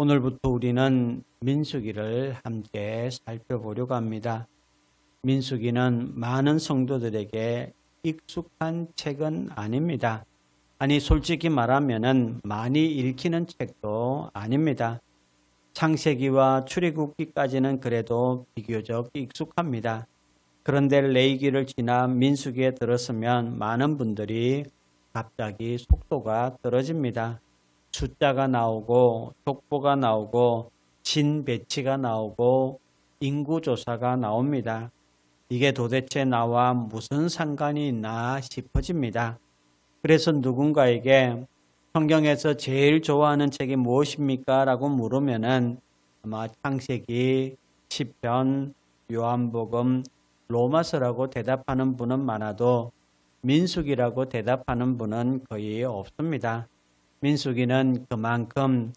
오늘부터 우리는 민수기를 함께 살펴보려고 합니다. 민수기는 많은 성도들에게 익숙한 책은 아닙니다. 아니 솔직히 말하면 많이 읽히는 책도 아닙니다. 창세기와 출애굽기까지는 그래도 비교적 익숙합니다. 그런데 레위기를 지나 민수기에 들었으면 많은 분들이 갑자기 속도가 떨어집니다. 숫자가 나오고 족보가 나오고 진 배치가 나오고 인구조사가 나옵니다. 이게 도대체 나와 무슨 상관이 있나 싶어집니다. 그래서 누군가에게 성경에서 제일 좋아하는 책이 무엇입니까? 라고 물으면은 아마 창세기, 시편, 요한복음, 로마서라고 대답하는 분은 많아도 민수기라고 대답하는 분은 거의 없습니다. 민수기는 그만큼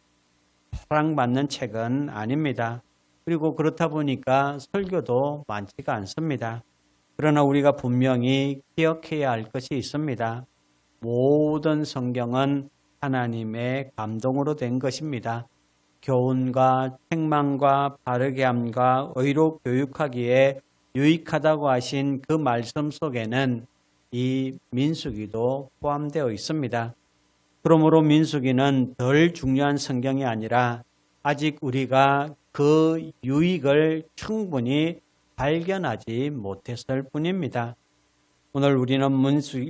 사랑받는 책은 아닙니다. 그리고 그렇다 보니까 설교도 많지가 않습니다. 그러나 우리가 분명히 기억해야 할 것이 있습니다. 모든 성경은 하나님의 감동으로 된 것입니다. 교훈과 책망과 바르게 함과 의로 교육하기에 유익하다고 하신 그 말씀 속에는 이 민수기도 포함되어 있습니다. 그러므로 민수기는 덜 중요한 성경이 아니라 아직 우리가 그 유익을 충분히 발견하지 못했을 뿐입니다. 오늘 우리는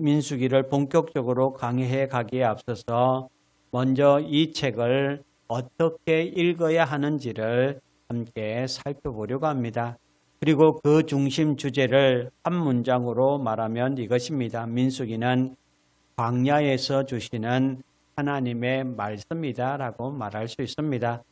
민수기를 본격적으로 강의해 가기에 앞서서 먼저 이 책을 어떻게 읽어야 하는지를 함께 살펴보려고 합니다. 그리고 그 중심 주제를 한 문장으로 말하면 이것입니다. 민수기는 광야에서 주시는 하나님의 말씀이다 라고 말할 수 있습니다.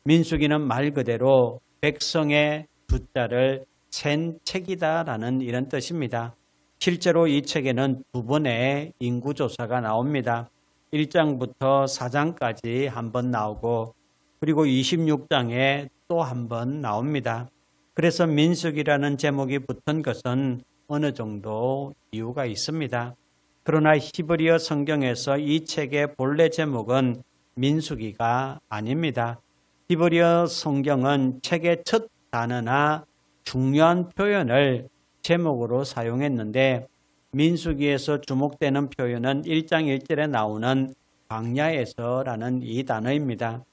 민수기는 말 그대로 백성의 숫자를 센 책이다 라는 이런 뜻입니다. 실제로 이 책에는 두 번의 인구조사가 나옵니다. 1장부터 4장까지 한 번 나오고 그리고 26장에 또 한 번 나옵니다. 그래서 민수기라는 제목이 붙은 것은 어느 정도 이유가 있습니다. 그러나 히브리어 성경에서 이 책의 본래 제목은 민수기가 아닙니다. 히브리어 성경은 책의 첫 단어나 중요한 표현을 제목으로 사용했는데 민수기에서 주목되는 표현은 1장 1절에 나오는 광야에서라는 이 단어입니다.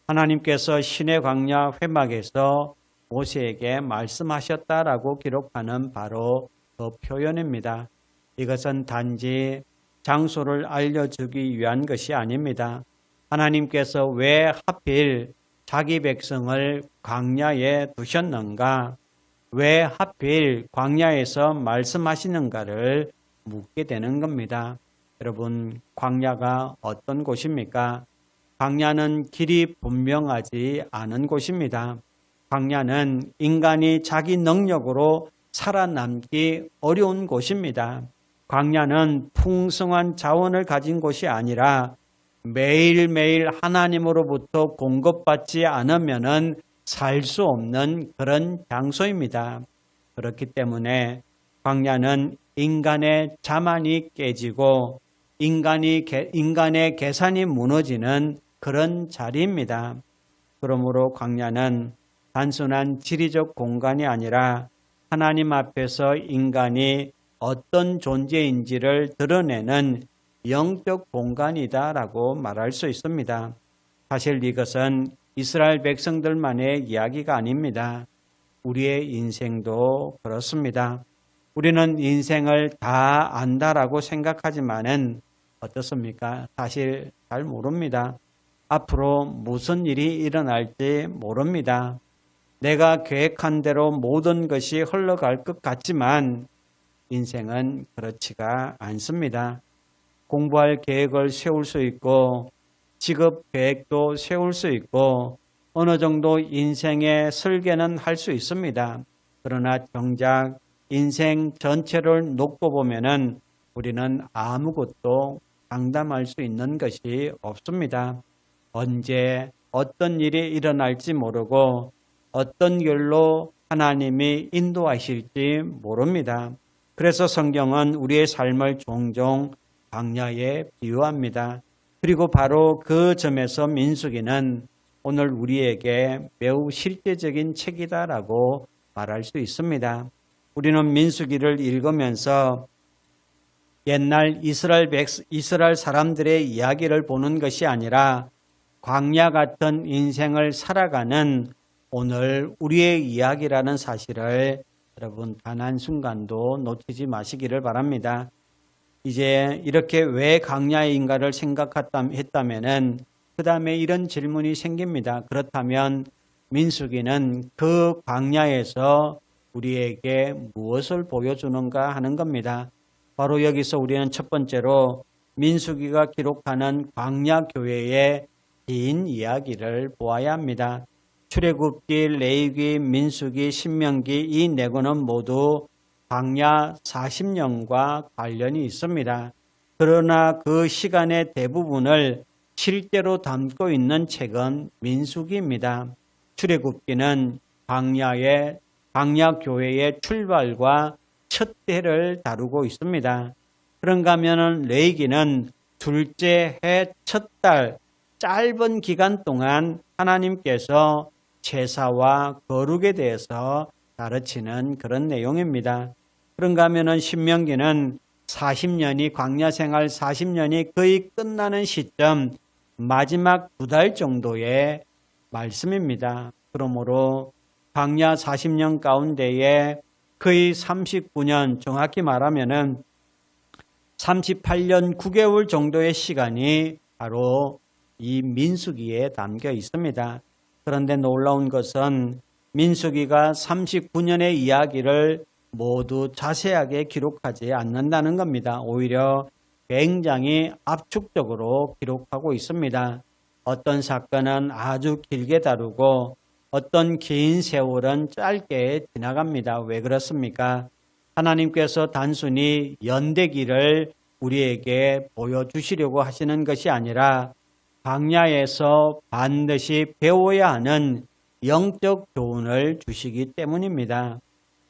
하나님께서 신의 광야 회막에서 모세에게 말씀하셨다라고 기록하는 바로 그 표현입니다. 이것은 단지 장소를 알려주기 위한 것이 아닙니다. 하나님께서 왜 하필 자기 백성을 광야에 두셨는가? 왜 하필 광야에서 말씀하시는가를 묻게 되는 겁니다. 여러분, 광야가 어떤 곳입니까? 광야는 길이 분명하지 않은 곳입니다. 광야는 인간이 자기 능력으로 살아남기 어려운 곳입니다. 광야는 풍성한 자원을 가진 곳이 아니라 매일매일 하나님으로부터 공급받지 않으면은 살 수 없는 그런 장소입니다. 그렇기 때문에 광야는 인간의 자만이 깨지고 인간의 계산이 무너지는 그런 자리입니다. 그러므로 광야는 단순한 지리적 공간이 아니라 하나님 앞에서 인간이 어떤 존재인지를 드러내는 영적 공간이다라고 말할 수 있습니다. 사실 이것은 이스라엘 백성들만의 이야기가 아닙니다. 우리의 인생도 그렇습니다. 우리는 인생을 다 안다라고 생각하지만은 어떻습니까? 사실 잘 모릅니다. 앞으로 무슨 일이 일어날지 모릅니다. 내가 계획한 대로 모든 것이 흘러갈 것 같지만 인생은 그렇지가 않습니다. 공부할 계획을 세울 수 있고 직업 계획도 세울 수 있고 어느 정도 인생의 설계는 할 수 있습니다. 그러나 정작 인생 전체를 놓고 보면은 우리는 아무것도 장담할 수 있는 것이 없습니다. 언제 어떤 일이 일어날지 모르고 어떤 길로 하나님이 인도하실지 모릅니다. 그래서 성경은 우리의 삶을 종종 광야에 비유합니다. 그리고 바로 그 점에서 민수기는 오늘 우리에게 매우 실제적인 책이다라고 말할 수 있습니다. 우리는 민수기를 읽으면서 옛날 이스라엘 사람들의 이야기를 보는 것이 아니라 광야 같은 인생을 살아가는 오늘 우리의 이야기라는 사실을 여러분 단 한순간도 놓치지 마시기를 바랍니다. 이제 이렇게 왜 광야인가를 생각했다면 그 다음에 이런 질문이 생깁니다. 그렇다면 민수기는 그 광야에서 우리에게 무엇을 보여주는가 하는 겁니다. 바로 여기서 우리는 첫 번째로 민수기가 기록하는 광야 교회의 긴 이야기를 보아야 합니다. 출애굽기, 레위기, 민수기, 신명기 이 네 권은 모두 광야 40년과 관련이 있습니다. 그러나 그 시간의 대부분을 실제로 담고 있는 책은 민수기입니다. 출애굽기는 광야 교회의 출발과 첫 해를 다루고 있습니다. 그런가 하면은 레위기는 둘째 해 첫 달 짧은 기간 동안 하나님께서 제사와 거룩에 대해서 가르치는 그런 내용입니다. 그런가 하면은 신명기는 40년이 광야 생활 40년이 거의 끝나는 시점 마지막 2달 정도의 말씀입니다. 그러므로 광야 40년 가운데에 거의 39년 정확히 말하면은 38년 9개월 정도의 시간이 바로 이 민수기에 담겨 있습니다. 그런데 놀라운 것은 민수기가 39년의 이야기를 모두 자세하게 기록하지 않는다는 겁니다. 오히려 굉장히 압축적으로 기록하고 있습니다. 어떤 사건은 아주 길게 다루고 어떤 긴 세월은 짧게 지나갑니다. 왜 그렇습니까? 하나님께서 단순히 연대기를 우리에게 보여주시려고 하시는 것이 아니라 광야에서 반드시 배워야 하는 영적 교훈을 주시기 때문입니다.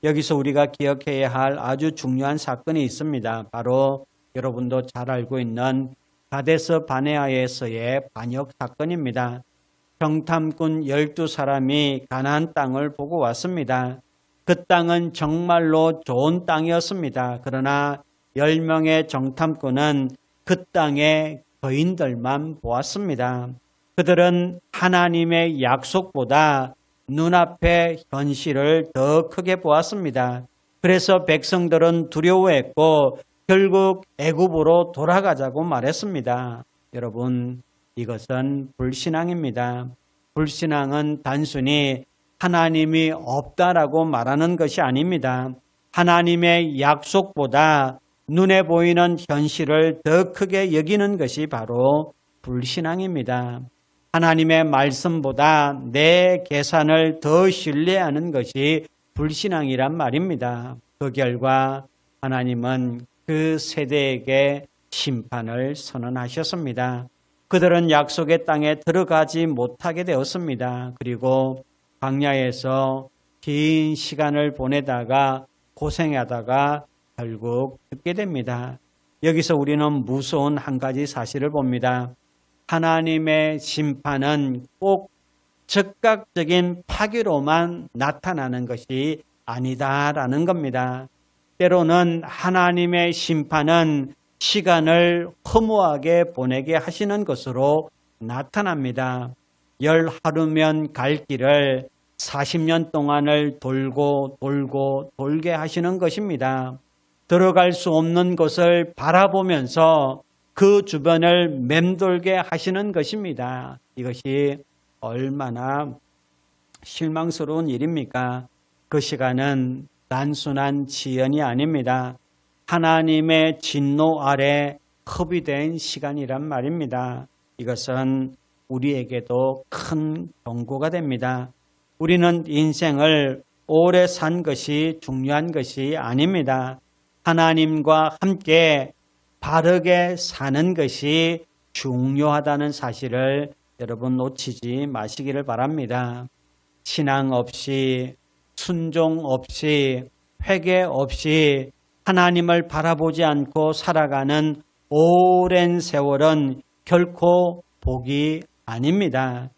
여기서 우리가 기억해야 할 아주 중요한 사건이 있습니다. 바로 여러분도 잘 알고 있는 가데스 바네아에서의 반역 사건입니다. 정탐꾼 12사람이 가나안 땅을 보고 왔습니다. 그 땅은 정말로 좋은 땅이었습니다. 그러나 10명의 정탐꾼은 그 땅의 거인들만 보았습니다. 그들은 하나님의 약속보다 눈앞의 현실을 더 크게 보았습니다. 그래서 백성들은 두려워했고 결국 애굽으로 돌아가자고 말했습니다. 여러분, 이것은 불신앙입니다. 불신앙은 단순히 하나님이 없다라고 말하는 것이 아닙니다. 하나님의 약속보다 눈에 보이는 현실을 더 크게 여기는 것이 바로 불신앙입니다. 하나님의 말씀보다 내 계산을 더 신뢰하는 것이 불신앙이란 말입니다. 그 결과 하나님은 그 세대에게 심판을 선언하셨습니다. 그들은 약속의 땅에 들어가지 못하게 되었습니다. 그리고 광야에서 긴 시간을 보내다가 고생하다가 결국 죽게 됩니다. 여기서 우리는 무서운 한 가지 사실을 봅니다. 하나님의 심판은 꼭 즉각적인 파괴로만 나타나는 것이 아니다라는 겁니다. 때로는 하나님의 심판은 시간을 허무하게 보내게 하시는 것으로 나타납니다. 10하루면 갈 길을 40년 동안을 돌게 하시는 것입니다. 들어갈 수 없는 곳을 바라보면서 그 주변을 맴돌게 하시는 것입니다. 이것이 얼마나 실망스러운 일입니까? 그 시간은 단순한 지연이 아닙니다. 하나님의 진노 아래 허비된 시간이란 말입니다. 이것은 우리에게도 큰 경고가 됩니다. 우리는 인생을 오래 산 것이 중요한 것이 아닙니다. 하나님과 함께 바르게 사는 것이 중요하다는 사실을 여러분 놓치지 마시기를 바랍니다. 신앙 없이, 순종 없이, 회개 없이 하나님을 바라보지 않고 살아가는 오랜 세월은 결코 복이 아닙니다.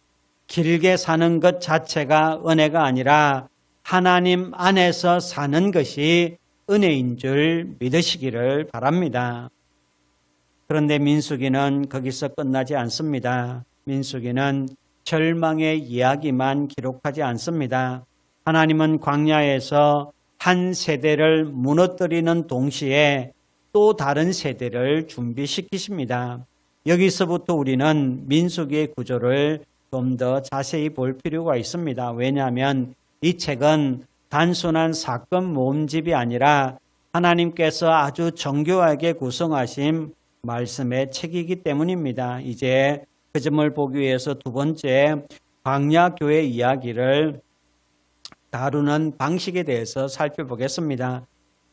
길게 사는 것 자체가 은혜가 아니라 하나님 안에서 사는 것이 은혜인 줄 믿으시기를 바랍니다. 그런데 민수기는 거기서 끝나지 않습니다. 민수기는 절망의 이야기만 기록하지 않습니다. 하나님은 광야에서 한 세대를 무너뜨리는 동시에 또 다른 세대를 준비시키십니다. 여기서부터 우리는 민수기의 구조를 좀 더 자세히 볼 필요가 있습니다. 왜냐하면 이 책은 단순한 사건 모음집이 아니라 하나님께서 아주 정교하게 구성하신 말씀의 책이기 때문입니다. 이제 그 점을 보기 위해서 두 번째 광야교회 이야기를 다루는 방식에 대해서 살펴보겠습니다.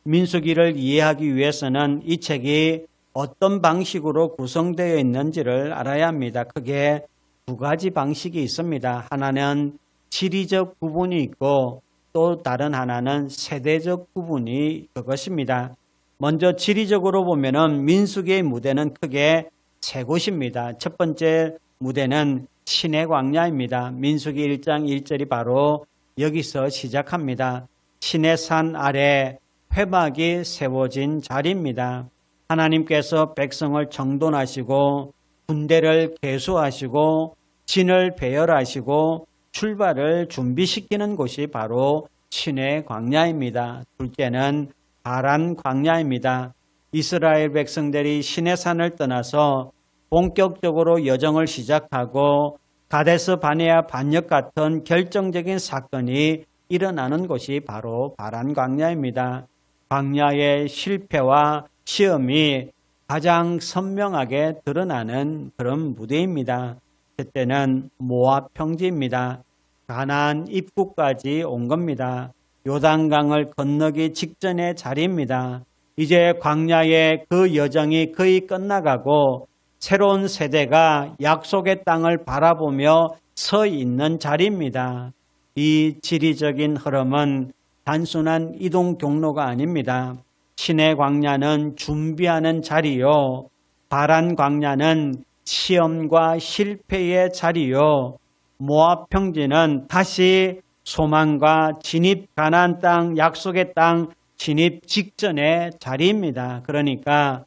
민수기를 이해하기 위해서는 이 책이 어떤 방식으로 구성되어 있는지를 알아야 합니다. 크게 두 가지 방식이 있습니다. 하나는 지리적 구분이 있고 또 다른 하나는 세대적 구분이 그것입니다. 먼저 지리적으로 보면은 민수기의 무대는 크게 세 곳입니다. 첫 번째 무대는 시내 광야입니다. 민수기 1장 1절이 바로 여기서 시작합니다. 시내산 아래 회막이 세워진 자리입니다. 하나님께서 백성을 정돈하시고 군대를 계수하시고 진을 배열하시고 출발을 준비시키는 곳이 바로 시내 광야입니다. 둘째는 바란 광야입니다. 이스라엘 백성들이 시내산을 떠나서 본격적으로 여정을 시작하고 가데스 바네아 반역 같은 결정적인 사건이 일어나는 곳이 바로 바란 광야입니다. 광야의 실패와 시험이 가장 선명하게 드러나는 그런 무대입니다. 그때는 모압 평지입니다. 가나안 입구까지 온 겁니다. 요단강을 건너기 직전의 자리입니다. 이제 광야의 그 여정이 거의 끝나가고 새로운 세대가 약속의 땅을 바라보며 서 있는 자리입니다. 이 지리적인 흐름은 단순한 이동 경로가 아닙니다. 시내 광야는 준비하는 자리요. 바란 광야는 시험과 실패의 자리요. 모압 평지는 다시 소망과 진입 가나안 땅, 약속의 땅 진입 직전의 자리입니다. 그러니까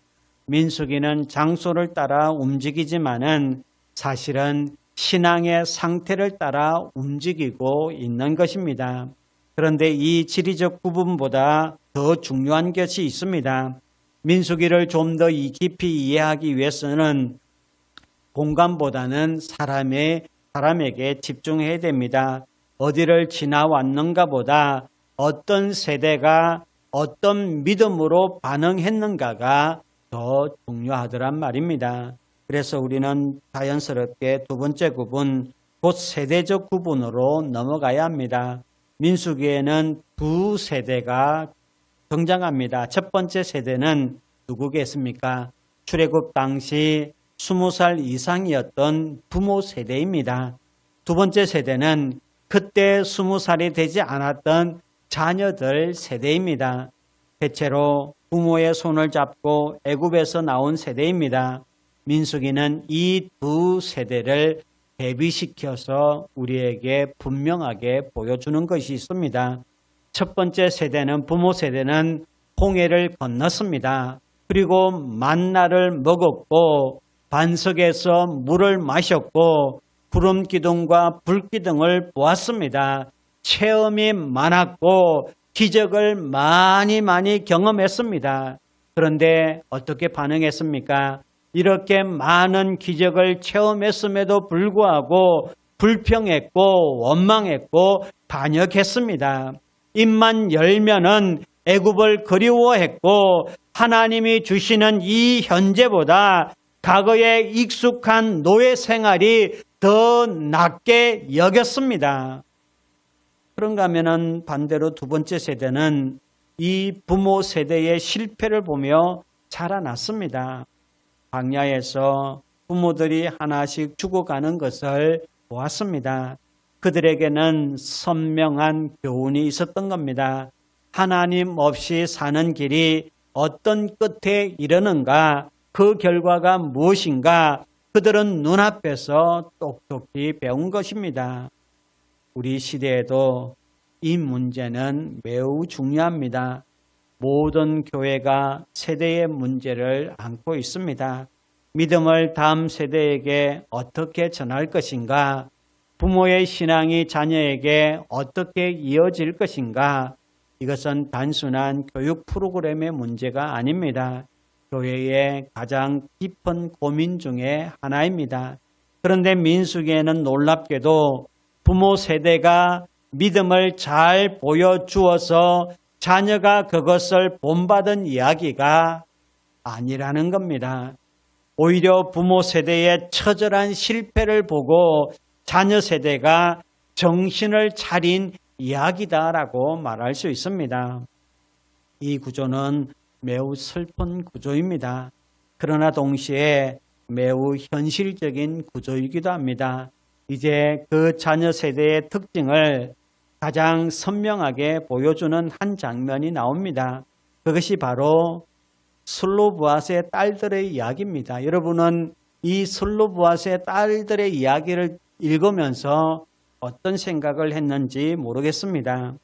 민수기는 장소를 따라 움직이지만은 사실은 신앙의 상태를 따라 움직이고 있는 것입니다. 그런데 이 지리적 구분보다 더 중요한 것이 있습니다. 민수기를 좀 더 깊이 이해하기 위해서는 공간보다는 사람에게 집중해야 됩니다. 어디를 지나왔는가 보다 어떤 세대가 어떤 믿음으로 반응했는가가 더 중요하더란 말입니다. 그래서 우리는 자연스럽게 두 번째 구분, 곧 세대적 구분으로 넘어가야 합니다. 민수기에는 두 세대가 등장합니다. 첫 번째 세대는 누구겠습니까? 출애굽 당시 20살 이상이었던 부모 세대입니다. 두 번째 세대는 그때 20살이 되지 않았던 자녀들 세대입니다. 대체로 부모의 손을 잡고 애굽에서 나온 세대입니다. 민수기는 이 두 세대를 대비시켜서 우리에게 분명하게 보여주는 것이 있습니다. 첫 번째 세대는 부모 세대는 홍해를 건넜습니다. 그리고 만나를 먹었고 반석에서 물을 마셨고 구름 기둥과 불 기둥을 보았습니다. 체험이 많았고 기적을 많이 경험했습니다. 그런데 어떻게 반응했습니까? 이렇게 많은 기적을 체험했음에도 불구하고 불평했고 원망했고 반역했습니다. 입만 열면은 애굽을 그리워했고 하나님이 주시는 이 현재보다 과거에 익숙한 노예 생활이 더 낫게 여겼습니다. 그런가 하면은 반대로 두 번째 세대는 이 부모 세대의 실패를 보며 자라났습니다. 광야에서 부모들이 하나씩 죽어가는 것을 보았습니다. 그들에게는 선명한 교훈이 있었던 겁니다. 하나님 없이 사는 길이 어떤 끝에 이르는가, 그 결과가 무엇인가, 그들은 눈앞에서 똑똑히 배운 것입니다. 우리 시대에도 이 문제는 매우 중요합니다. 모든 교회가 세대의 문제를 안고 있습니다. 믿음을 다음 세대에게 어떻게 전할 것인가? 부모의 신앙이 자녀에게 어떻게 이어질 것인가? 이것은 단순한 교육 프로그램의 문제가 아닙니다. 교회의 가장 깊은 고민 중에 하나입니다. 그런데 민수기에는 놀랍게도 부모 세대가 믿음을 잘 보여주어서 자녀가 그것을 본받은 이야기가 아니라는 겁니다. 오히려 부모 세대의 처절한 실패를 보고 자녀 세대가 정신을 차린 이야기다라고 말할 수 있습니다. 이 구조는 매우 슬픈 구조입니다. 그러나 동시에 매우 현실적인 구조이기도 합니다. 이제 그 자녀 세대의 특징을 가장 선명하게 보여주는 한 장면이 나옵니다. 그것이 바로 슬로브앗의 딸들의 이야기입니다. 여러분은 이 슬로브앗의 딸들의 이야기를 읽으면서 어떤 생각을 했는지 모르겠습니다.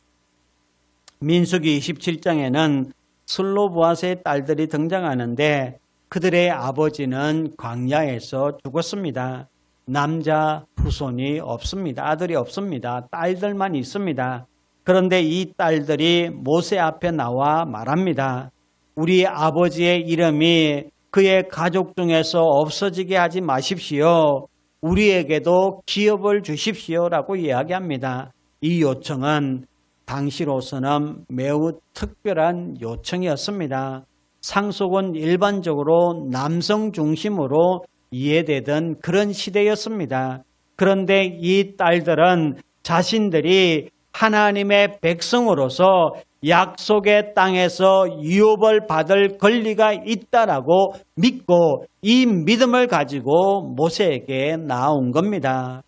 민수기 27장에는 슬로브앗의 딸들이 등장하는데 그들의 아버지는 광야에서 죽었습니다. 남자 후손이 없습니다. 아들이 없습니다. 딸들만 있습니다. 그런데 이 딸들이 모세 앞에 나와 말합니다. 우리 아버지의 이름이 그의 가족 중에서 없어지게 하지 마십시오. 우리에게도 기업을 주십시오라고 이야기합니다. 이 요청은 당시로서는 매우 특별한 요청이었습니다. 상속은 일반적으로 남성 중심으로 이해되던 그런 시대였습니다. 그런데 이 딸들은 자신들이 하나님의 백성으로서 약속의 땅에서 유업을 받을 권리가 있다라고 믿고 이 믿음을 가지고 모세에게 나온 겁니다.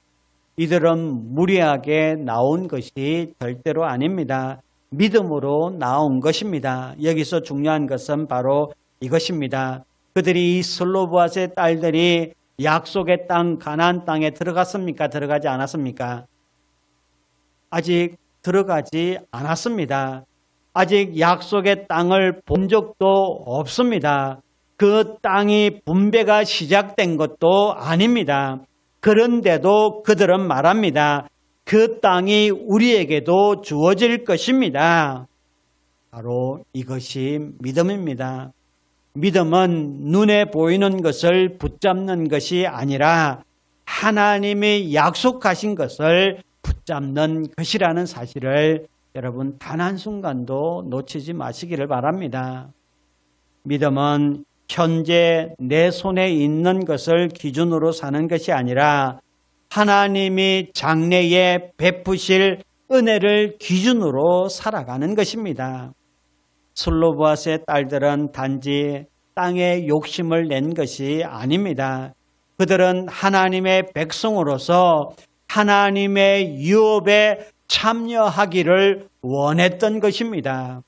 이들은 무리하게 나온 것이 절대로 아닙니다. 믿음으로 나온 것입니다. 여기서 중요한 것은 바로 이것입니다. 그들이 이 슬로브앗의 딸들이 약속의 땅 가나안 땅에 들어갔습니까? 들어가지 않았습니까? 아직 들어가지 않았습니다. 아직 약속의 땅을 본 적도 없습니다. 그 땅이 분배가 시작된 것도 아닙니다. 그런데도 그들은 말합니다. 그 땅이 우리에게도 주어질 것입니다. 바로 이것이 믿음입니다. 믿음은 눈에 보이는 것을 붙잡는 것이 아니라 하나님이 약속하신 것을 붙잡는 것이라는 사실을 여러분 단 한순간도 놓치지 마시기를 바랍니다. 믿음은 현재 내 손에 있는 것을 기준으로 사는 것이 아니라 하나님이 장래에 베푸실 은혜를 기준으로 살아가는 것입니다. 슬로브앗의 딸들은 단지 땅에 욕심을 낸 것이 아닙니다. 그들은 하나님의 백성으로서 하나님의 유업에 참여하기를 원했던 것입니다.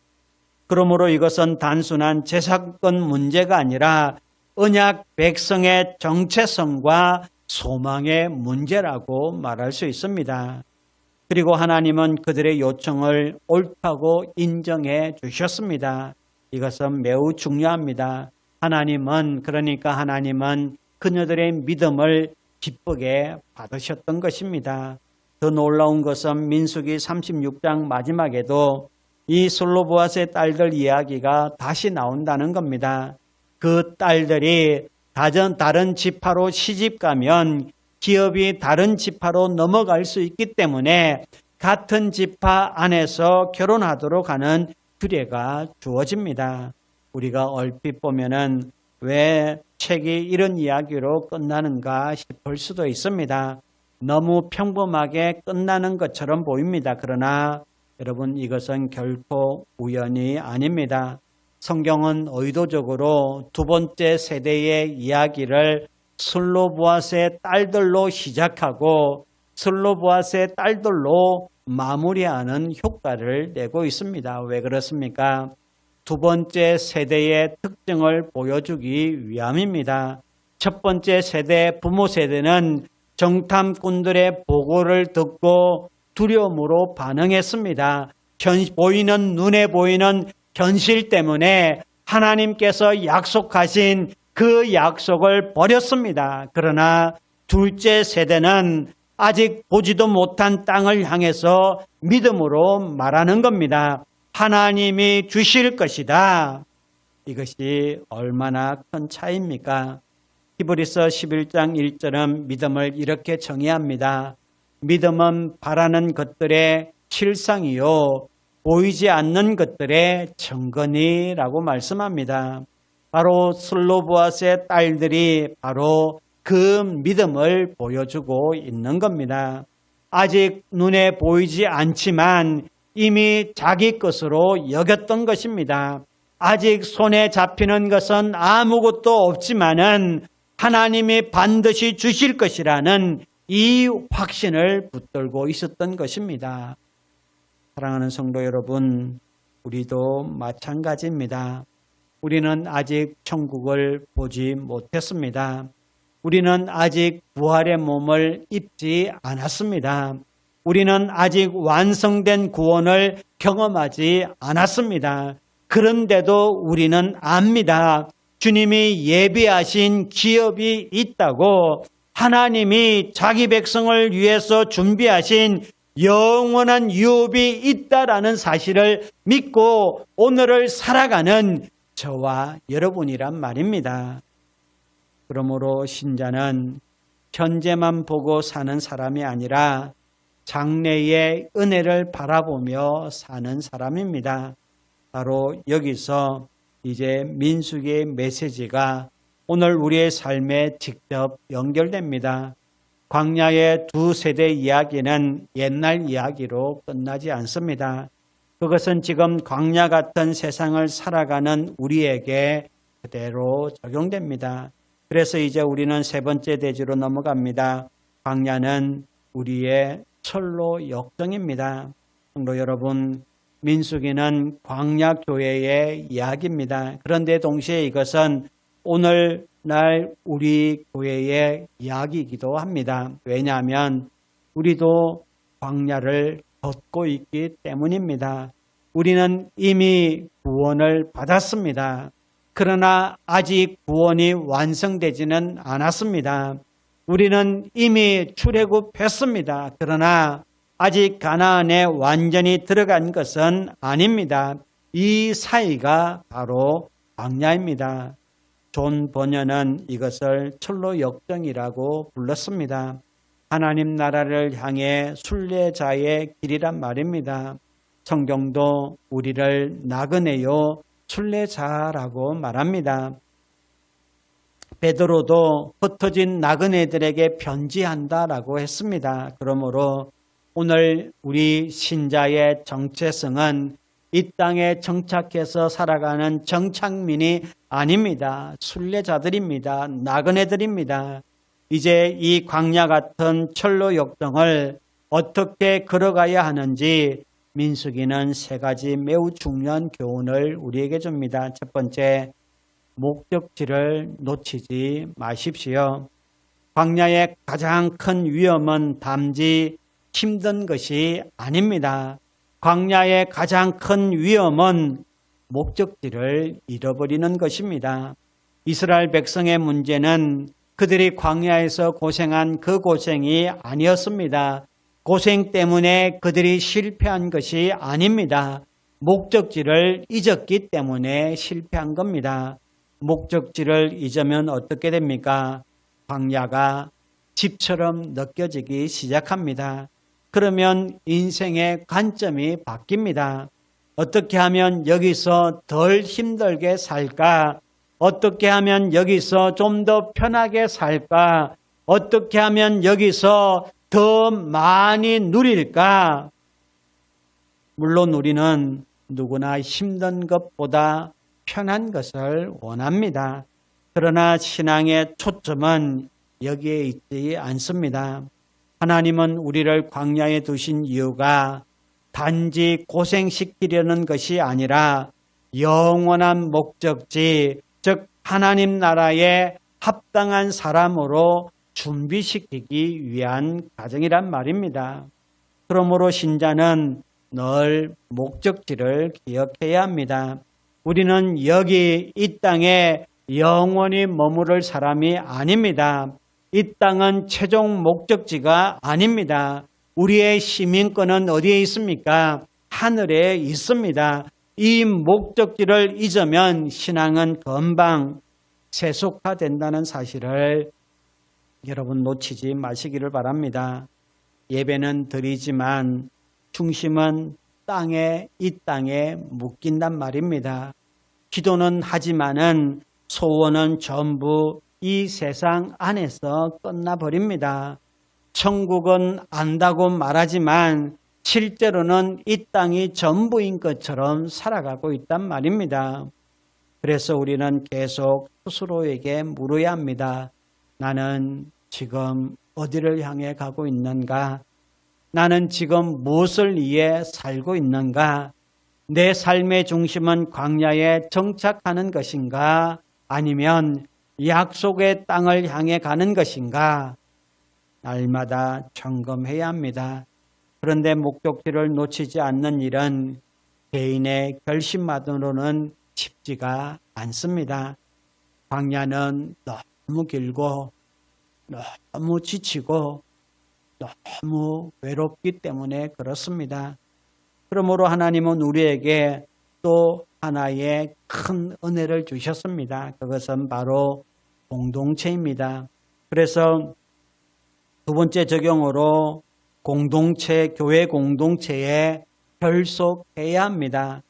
그러므로 이것은 단순한 제사권 문제가 아니라 언약 백성의 정체성과 소망의 문제라고 말할 수 있습니다. 그리고 하나님은 그들의 요청을 옳다고 인정해 주셨습니다. 이것은 매우 중요합니다. 하나님은 그녀들의 믿음을 기쁘게 받으셨던 것입니다. 더 놀라운 것은 민수기 36장 마지막에도 이 슬로브앗의 딸들 이야기가 다시 나온다는 겁니다. 그 딸들이 다른 지파로 시집가면 기업이 다른 지파로 넘어갈 수 있기 때문에 같은 지파 안에서 결혼하도록 하는 규례가 주어집니다. 우리가 얼핏 보면은 왜 책이 이런 이야기로 끝나는가 싶을 수도 있습니다. 너무 평범하게 끝나는 것처럼 보입니다. 그러나 여러분 이것은 결코 우연이 아닙니다. 성경은 의도적으로 두 번째 세대의 이야기를 슬로브앗의 딸들로 시작하고 슬로브앗의 딸들로 마무리하는 효과를 내고 있습니다. 왜 그렇습니까? 두 번째 세대의 특징을 보여주기 위함입니다. 첫 번째 세대, 부모 세대는 정탐꾼들의 보고를 듣고 두려움으로 반응했습니다. 눈에 보이는 현실 때문에 하나님께서 약속하신 그 약속을 버렸습니다. 그러나 둘째 세대는 아직 보지도 못한 땅을 향해서 믿음으로 말하는 겁니다. 하나님이 주실 것이다. 이것이 얼마나 큰 차이입니까? 히브리서 11장 1절은 믿음을 이렇게 정의합니다. 믿음은 바라는 것들의 실상이요 보이지 않는 것들의 증거니라고 말씀합니다. 바로 슬로보아스의 딸들이 바로 그 믿음을 보여주고 있는 겁니다. 아직 눈에 보이지 않지만 이미 자기 것으로 여겼던 것입니다. 아직 손에 잡히는 것은 아무것도 없지만은 하나님이 반드시 주실 것이라는 이 확신을 붙들고 있었던 것입니다. 사랑하는 성도 여러분, 우리도 마찬가지입니다. 우리는 아직 천국을 보지 못했습니다. 우리는 아직 부활의 몸을 입지 않았습니다. 우리는 아직 완성된 구원을 경험하지 않았습니다. 그런데도 우리는 압니다. 주님이 예비하신 기업이 있다고, 하나님이 자기 백성을 위해서 준비하신 영원한 유업이 있다라는 사실을 믿고 오늘을 살아가는 저와 여러분이란 말입니다. 그러므로 신자는 현재만 보고 사는 사람이 아니라 장래의 은혜를 바라보며 사는 사람입니다. 바로 여기서 이제 민수기의 메시지가 오늘 우리의 삶에 직접 연결됩니다. 광야의 두 세대 이야기는 옛날 이야기로 끝나지 않습니다. 그것은 지금 광야 같은 세상을 살아가는 우리에게 그대로 적용됩니다. 그래서 이제 우리는 세 번째 대지로 넘어갑니다. 광야는 우리의 철로 역정입니다. 성도 여러분, 민수기는 광야 교회의 이야기입니다. 그런데 동시에 이것은 오늘날 우리 교회의 이야기이기도 합니다. 왜냐하면 우리도 광야를 걷고 있기 때문입니다. 우리는 이미 구원을 받았습니다. 그러나 아직 구원이 완성되지는 않았습니다. 우리는 이미 출애굽했습니다. 그러나 아직 가나안에 완전히 들어간 것은 아닙니다. 이 사이가 바로 광야입니다. 존 버녀는 이것을 철로 역정이라고 불렀습니다. 하나님 나라를 향해 순례자의 길이란 말입니다. 성경도 우리를 나그네요 순례자라고 말합니다. 베드로도 흩어진 나그네들에게 편지한다라고 했습니다. 그러므로 오늘 우리 신자의 정체성은 이 땅에 정착해서 살아가는 정착민이 아닙니다. 순례자들입니다. 나그네들입니다. 이제 이 광야 같은 철로 역정을 어떻게 걸어가야 하는지 민수기는 세 가지 매우 중요한 교훈을 우리에게 줍니다. 첫 번째, 목적지를 놓치지 마십시오. 광야의 가장 큰 위험은 담지 힘든 것이 아닙니다. 광야의 가장 큰 위험은 목적지를 잃어버리는 것입니다. 이스라엘 백성의 문제는 그들이 광야에서 고생한 그 고생이 아니었습니다. 고생 때문에 그들이 실패한 것이 아닙니다. 목적지를 잊었기 때문에 실패한 겁니다. 목적지를 잊으면 어떻게 됩니까? 광야가 집처럼 느껴지기 시작합니다. 그러면 인생의 관점이 바뀝니다. 어떻게 하면 여기서 덜 힘들게 살까? 어떻게 하면 여기서 좀 더 편하게 살까? 어떻게 하면 여기서 더 많이 누릴까? 물론 우리는 누구나 힘든 것보다 편한 것을 원합니다. 그러나 신앙의 초점은 여기에 있지 않습니다. 하나님은 우리를 광야에 두신 이유가 단지 고생시키려는 것이 아니라 영원한 목적지, 즉 하나님 나라의 합당한 사람으로 준비시키기 위한 과정이란 말입니다. 그러므로 신자는 늘 목적지를 기억해야 합니다. 우리는 여기 이 땅에 영원히 머무를 사람이 아닙니다. 이 땅은 최종 목적지가 아닙니다. 우리의 시민권은 어디에 있습니까? 하늘에 있습니다. 이 목적지를 잊으면 신앙은 금방 세속화된다는 사실을 여러분 놓치지 마시기를 바랍니다. 예배는 드리지만 중심은 이 땅에 묶인단 말입니다. 기도는 하지만은 소원은 전부 이 세상 안에서 끝나버립니다. 천국은 안다고 말하지만 실제로는 이 땅이 전부인 것처럼 살아가고 있단 말입니다. 그래서 우리는 계속 스스로에게 물어야 합니다. 나는 지금 어디를 향해 가고 있는가? 나는 지금 무엇을 위해 살고 있는가? 내 삶의 중심은 광야에 정착하는 것인가? 아니면 약속의 땅을 향해 가는 것인가? 날마다 점검해야 합니다. 그런데 목적지를 놓치지 않는 일은 개인의 결심만으로는 쉽지가 않습니다. 광야는 너무 길고 너무 지치고 너무 외롭기 때문에 그렇습니다. 그러므로 하나님은 우리에게 또 하나의 큰 은혜를 주셨습니다. 그것은 바로 공동체입니다. 그래서 두 번째 적용으로 교회 공동체에 결속해야 합니다.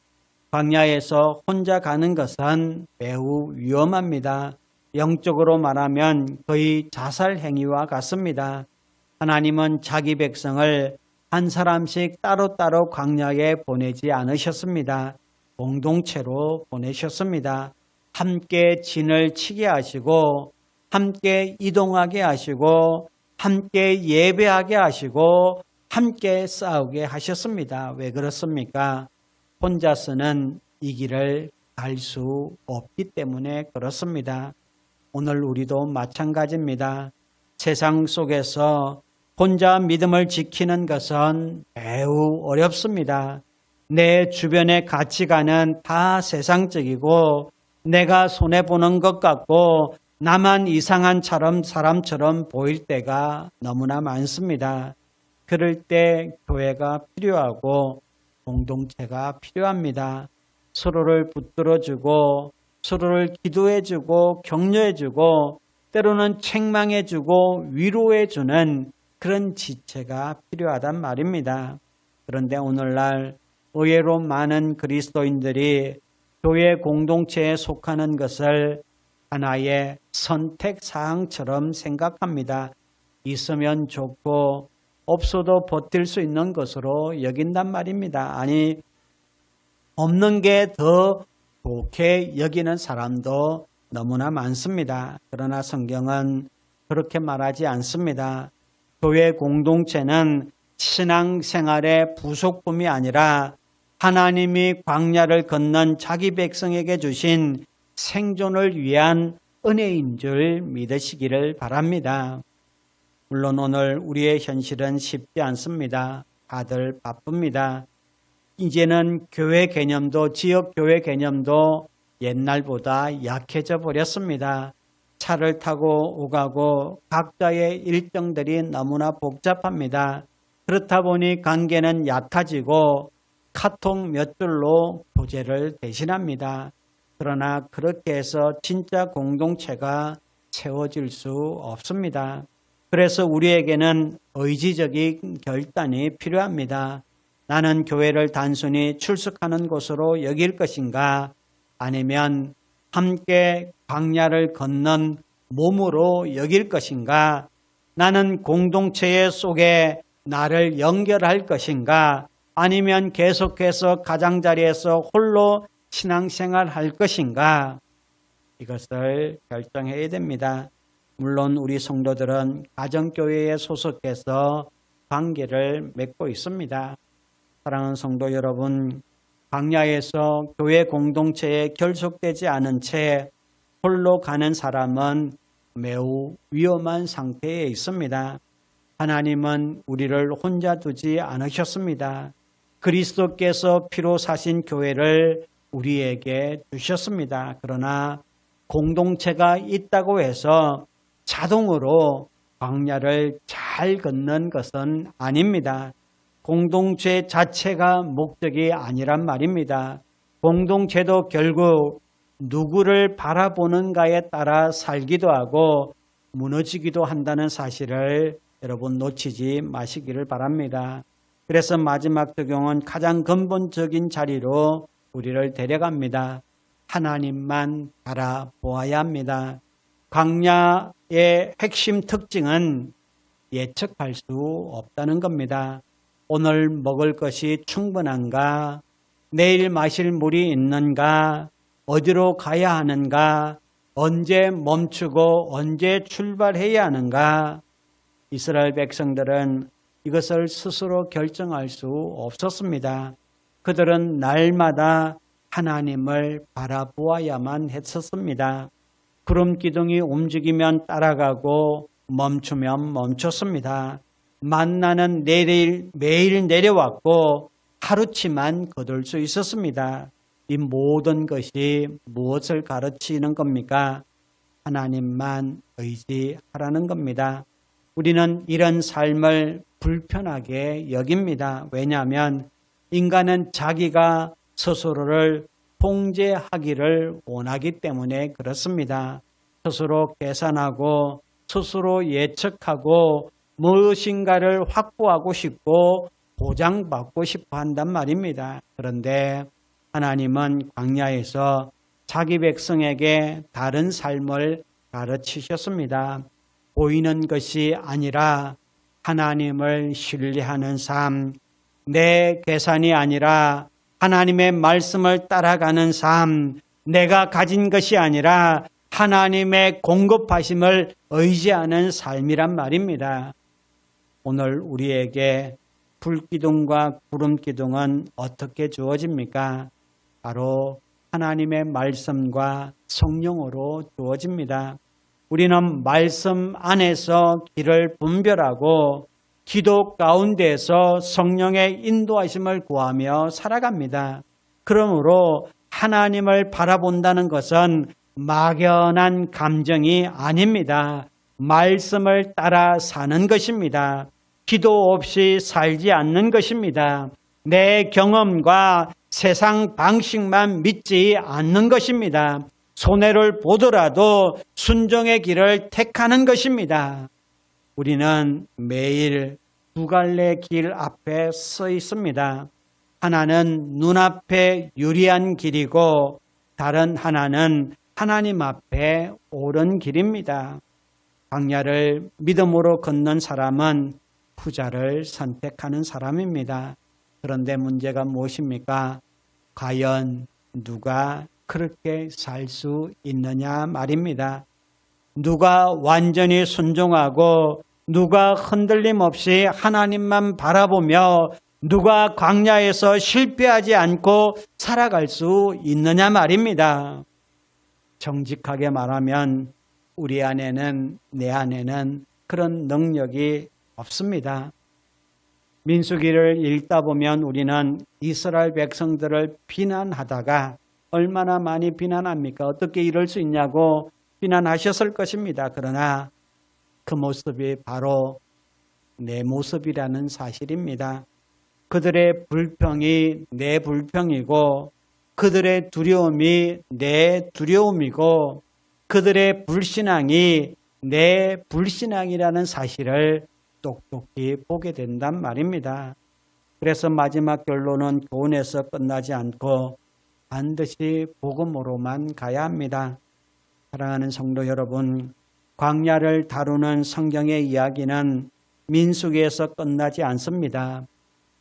광야에서 혼자 가는 것은 매우 위험합니다. 영적으로 말하면 거의 자살 행위와 같습니다. 하나님은 자기 백성을 한 사람씩 따로따로 광야에 보내지 않으셨습니다. 공동체로 보내셨습니다. 함께 진을 치게 하시고 함께 이동하게 하시고 함께 예배하게 하시고 함께 싸우게 하셨습니다. 왜 그렇습니까? 혼자서는 이 길을 갈 수 없기 때문에 그렇습니다. 오늘 우리도 마찬가지입니다. 세상 속에서 혼자 믿음을 지키는 것은 매우 어렵습니다. 내 주변의 가치관은 다 세상적이고 내가 손해보는 것 같고 나만 이상한 사람처럼 보일 때가 너무나 많습니다. 그럴 때 교회가 필요하고 공동체가 필요합니다. 서로를 붙들어주고 서로를 기도해주고 격려해주고 때로는 책망해주고 위로해주는 그런 지체가 필요하단 말입니다. 그런데 오늘날 의외로 많은 그리스도인들이 교회 공동체에 속하는 것을 하나의 선택사항처럼 생각합니다. 있으면 좋고 없어도 버틸 수 있는 것으로 여긴단 말입니다. 아니, 없는 게 더 좋게 여기는 사람도 너무나 많습니다. 그러나 성경은 그렇게 말하지 않습니다. 교회 공동체는 신앙생활의 부속품이 아니라 하나님이 광야를 건넌 자기 백성에게 주신 생존을 위한 은혜인 줄 믿으시기를 바랍니다. 물론 오늘 우리의 현실은 쉽지 않습니다. 다들 바쁩니다. 이제는 교회 개념도 지역 교회 개념도 옛날보다 약해져 버렸습니다. 차를 타고 오가고 각자의 일정들이 너무나 복잡합니다. 그렇다 보니 관계는 얕아지고 카톡 몇 줄로 교제를 대신합니다. 그러나 그렇게 해서 진짜 공동체가 채워질 수 없습니다. 그래서 우리에게는 의지적인 결단이 필요합니다. 나는 교회를 단순히 출석하는 곳으로 여길 것인가? 아니면 함께 광야를 건넌 몸으로 여길 것인가? 나는 공동체 속에 나를 연결할 것인가? 아니면 계속해서 가장자리에서 홀로 신앙생활 할 것인가? 이것을 결정해야 됩니다. 물론 우리 성도들은 가정교회에 소속해서 관계를 맺고 있습니다. 사랑하는 성도 여러분, 광야에서 교회 공동체에 결속되지 않은 채 홀로 가는 사람은 매우 위험한 상태에 있습니다. 하나님은 우리를 혼자 두지 않으셨습니다. 그리스도께서 피로 사신 교회를 우리에게 주셨습니다. 그러나 공동체가 있다고 해서 자동으로 광야를 잘 걷는 것은 아닙니다. 공동체 자체가 목적이 아니란 말입니다. 공동체도 결국 누구를 바라보는가에 따라 살기도 하고 무너지기도 한다는 사실을 여러분 놓치지 마시기를 바랍니다. 그래서 마지막 적용은 가장 근본적인 자리로 우리를 데려갑니다. 하나님만 바라보아야 합니다. 광야의 핵심 특징은 예측할 수 없다는 겁니다. 오늘 먹을 것이 충분한가? 내일 마실 물이 있는가? 어디로 가야 하는가? 언제 멈추고 언제 출발해야 하는가? 이스라엘 백성들은 이것을 스스로 결정할 수 없었습니다. 그들은 날마다 하나님을 바라보아야만 했었습니다. 구름 기둥이 움직이면 따라가고 멈추면 멈췄습니다. 만나는 매일 내려왔고 하루치만 거둘 수 있었습니다. 이 모든 것이 무엇을 가르치는 겁니까? 하나님만 의지하라는 겁니다. 우리는 이런 삶을 불편하게 여깁니다. 왜냐하면 인간은 자기가 스스로를 통제하기를 원하기 때문에 그렇습니다. 스스로 계산하고 스스로 예측하고 무엇인가를 확보하고 싶고 보장받고 싶어 한단 말입니다. 그런데 하나님은 광야에서 자기 백성에게 다른 삶을 가르치셨습니다. 보이는 것이 아니라 하나님을 신뢰하는 삶, 내 계산이 아니라 하나님의 말씀을 따라가는 삶, 내가 가진 것이 아니라 하나님의 공급하심을 의지하는 삶이란 말입니다. 오늘 우리에게 불기둥과 구름기둥은 어떻게 주어집니까? 바로 하나님의 말씀과 성령으로 주어집니다. 우리는 말씀 안에서 길을 분별하고 기도 가운데에서 성령의 인도하심을 구하며 살아갑니다. 그러므로 하나님을 바라본다는 것은 막연한 감정이 아닙니다. 말씀을 따라 사는 것입니다. 기도 없이 살지 않는 것입니다. 내 경험과 세상 방식만 믿지 않는 것입니다. 손해를 보더라도 순종의 길을 택하는 것입니다. 우리는 매일 두 갈래 길 앞에 서 있습니다. 하나는 눈앞에 유리한 길이고 다른 하나는 하나님 앞에 옳은 길입니다. 광야를 믿음으로 걷는 사람은 후자를 선택하는 사람입니다. 그런데 문제가 무엇입니까? 과연 누가 그렇게 살 수 있느냐 말입니다. 누가 완전히 순종하고 누가 흔들림 없이 하나님만 바라보며 누가 광야에서 실패하지 않고 살아갈 수 있느냐 말입니다. 정직하게 말하면 우리 안에는, 내 안에는 그런 능력이 없습니다. 민수기를 읽다 보면 우리는 이스라엘 백성들을 비난하다가 얼마나 많이 비난합니까? 어떻게 이럴 수 있냐고 비난하셨을 것입니다. 그러나 그 모습이 바로 내 모습이라는 사실입니다. 그들의 불평이 내 불평이고 그들의 두려움이 내 두려움이고 그들의 불신앙이 내 불신앙이라는 사실을 똑똑히 보게 된단 말입니다. 그래서 마지막 결론은 교훈에서 끝나지 않고 반드시 복음으로만 가야 합니다. 사랑하는 성도 여러분, 광야를 다루는 성경의 이야기는 민수기에서 끝나지 않습니다.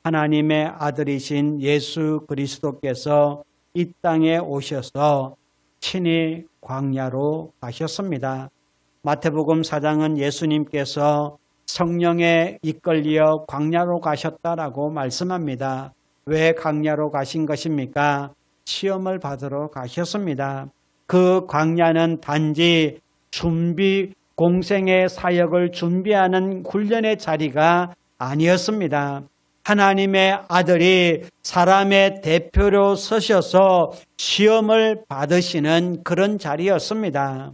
하나님의 아들이신 예수 그리스도께서 이 땅에 오셔서 친히 광야로 가셨습니다. 마태복음 4장은 예수님께서 성령에 이끌려 광야로 가셨다라고 말씀합니다. 왜 광야로 가신 것입니까? 시험을 받으러 가셨습니다. 그 광야는 단지 준비 공생의 사역을 준비하는 훈련의 자리가 아니었습니다. 하나님의 아들이 사람의 대표로 서셔서 시험을 받으시는 그런 자리였습니다.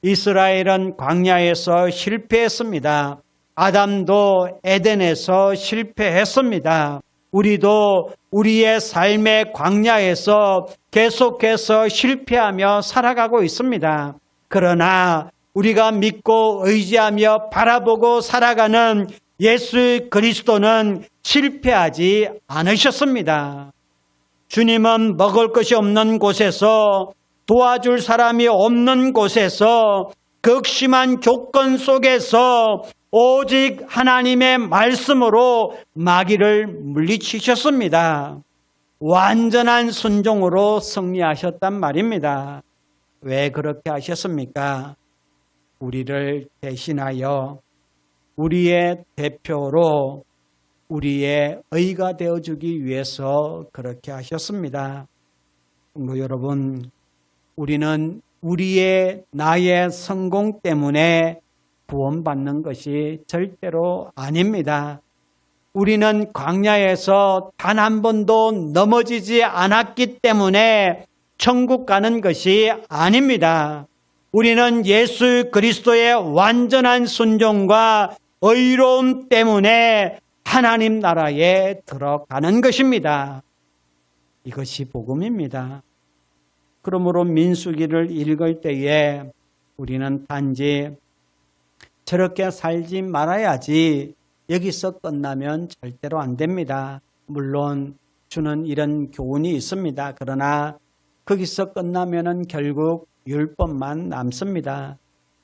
이스라엘은 광야에서 실패했습니다. 아담도 에덴에서 실패했습니다. 우리도 우리의 삶의 광야에서 계속해서 실패하며 살아가고 있습니다. 그러나 우리가 믿고 의지하며 바라보고 살아가는 예수 그리스도는 실패하지 않으셨습니다. 주님은 먹을 것이 없는 곳에서, 도와줄 사람이 없는 곳에서, 극심한 조건 속에서 오직 하나님의 말씀으로 마귀를 물리치셨습니다. 완전한 순종으로 승리하셨단 말입니다. 왜 그렇게 하셨습니까? 우리를 대신하여 우리의 대표로 우리의 의가 되어주기 위해서 그렇게 하셨습니다. 성도 여러분, 우리는 우리의 나의 성공 때문에 구원받는 것이 절대로 아닙니다. 우리는 광야에서 단 한 번도 넘어지지 않았기 때문에 천국 가는 것이 아닙니다. 우리는 예수 그리스도의 완전한 순종과 의로움 때문에 하나님 나라에 들어가는 것입니다. 이것이 복음입니다. 그러므로 민수기를 읽을 때에 우리는 단지 저렇게 살지 말아야지 여기서 끝나면 절대로 안 됩니다. 물론 주는 이런 교훈이 있습니다. 그러나 거기서 끝나면은 결국 율법만 남습니다.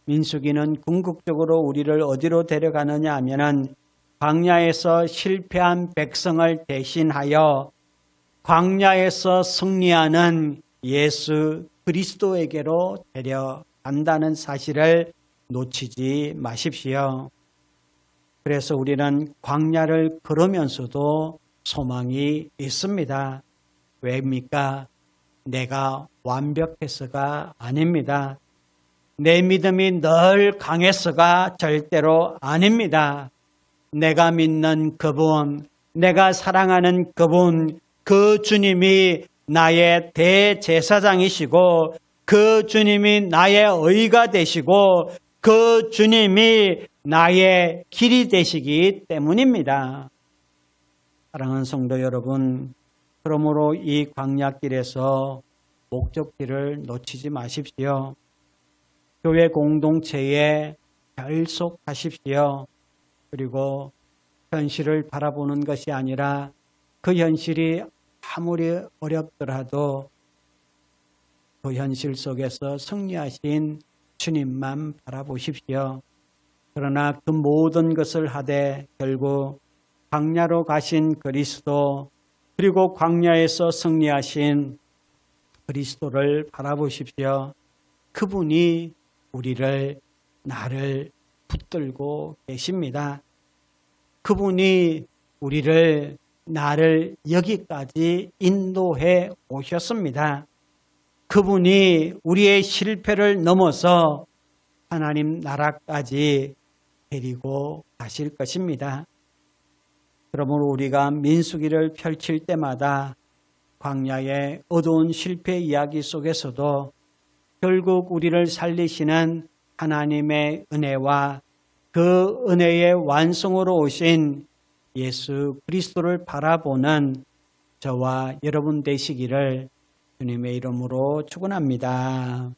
민수기는 궁극적으로 우리를 어디로 데려가느냐 하면은 광야에서 실패한 백성을 대신하여 광야에서 승리하는 예수 그리스도에게로 데려간다는 사실을 놓치지 마십시오. 그래서 우리는 광야를 걸으면서도 소망이 있습니다. 왜입니까? 내가 완벽해서가 아닙니다. 내 믿음이 늘 강해서가 절대로 아닙니다. 내가 믿는 그분, 내가 사랑하는 그분, 그 주님이 나의 대제사장이시고 그 주님이 나의 의가 되시고 그 주님이 나의 길이 되시기 때문입니다. 사랑하는 성도 여러분, 그러므로 이 광야길에서 목적지를 놓치지 마십시오. 교회 공동체에 결속하십시오. 그리고 현실을 바라보는 것이 아니라 그 현실이 아무리 어렵더라도 그 현실 속에서 승리하신 주님만 바라보십시오. 그러나 그 모든 것을 하되 결국 광야로 가신 그리스도, 그리고 광야에서 승리하신 그리스도를 바라보십시오. 그분이 나를 붙들고 계십니다. 그분이 나를 여기까지 인도해 오셨습니다. 그분이 우리의 실패를 넘어서 하나님 나라까지 데리고 가실 것입니다. 그러므로 우리가 민수기를 펼칠 때마다 광야의 어두운 실패 이야기 속에서도 결국 우리를 살리시는 하나님의 은혜와 그 은혜의 완성으로 오신 예수 그리스도를 바라보는 저와 여러분 되시기를 주님의 이름으로 축원합니다.